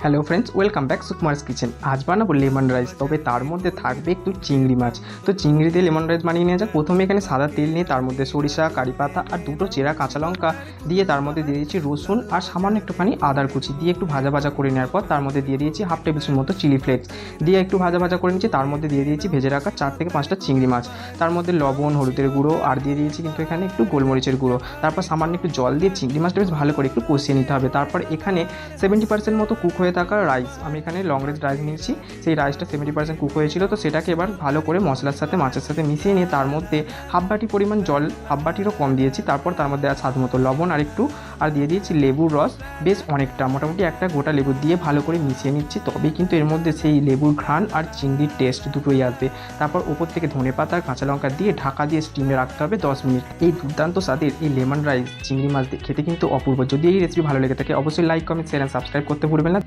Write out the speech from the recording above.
Hello friends, welcome back Sukumar's kitchen. আজ বানাবো lemon rice, তবে তার মধ্যে থাকবে একটু চিংড়ি মাছ। তো চিংড়ি দিয়ে লেমন রাইস বানিয়ে নেওয়া যাক। প্রথমে এখানে সাদা তেল নিয়ে তার মধ্যে সরিষা, কারি পাতা আর দুটো চেরা কাঁচা লঙ্কা দিয়ে তার মধ্যে দিয়ে দিয়েছি রসুন আর সামান্য একটুখানি আদার কুচি দিয়ে একটু ভাজা ভাজা করে নেওয়ার পর তার মধ্যে দিয়ে দিয়েছি হাফ টেবিল স্পুন মতো চিলি ফ্লেক্স দিয়ে একটু ভাজা ভাজা করে নিচ্ছি। তার মধ্যে দিয়ে দিয়েছি ভেজে রাখা 4 থেকে 5টা চিংড়ি মাছ, তার মধ্যে লবণ, হলুদের গুঁড়ো আর দিয়ে দিয়েছি কিন্তু এখানে একটু গোলমরিচের গুঁড়ো। তারপর সামান্য একটু জল দিয়ে চিংড়ি মাছটা বেশ ভালো করে একটু কষিয়ে নিতে হবে। তারপর এখানে 70% মতো কুক হয়ে থাকা রাইস, আমি এখানে লং রেঞ্জ রাইস নিয়েছি, সেই রাইসটা 70% কুক হয়েছিল। তো সেটাকে এবার ভালো করে মশলার সাথে মাছের সাথে মিশিয়ে নিয়ে তার মধ্যে হাফ বাটি পরিমাণ জল, হাফ বাটিরও কম দিয়েছি। তারপর তার মধ্যে স্বাদ মতো লবণ আর দিয়ে দিয়েছি লেবুর রস, বেশ অনেকটা, মোটামুটি একটা গোটা লেবু দিয়ে ভালো করে মিশিয়ে নিচ্ছি। তবেই কিন্তু এর মধ্যে সেই লেবুর ঘ্রাণ আর চিংড়ির টেস্ট দুটোই আসবে। তারপর ওপর থেকে ধনেপাতা আর কাঁচা লঙ্কা দিয়ে ঢাকা দিয়ে স্টিমে রাখতে হবে 10 মিনিট। এই দুর্দান্ত স্বাদের এই লেমন রাইস চিংড়ি মাছ দিয়ে খেতে কিন্তু অপূর্ব। যদি এই রেসিপি ভালো লেগে থাকে অবশ্যই like, comment, share and subscribe করতে ভুলবেন না।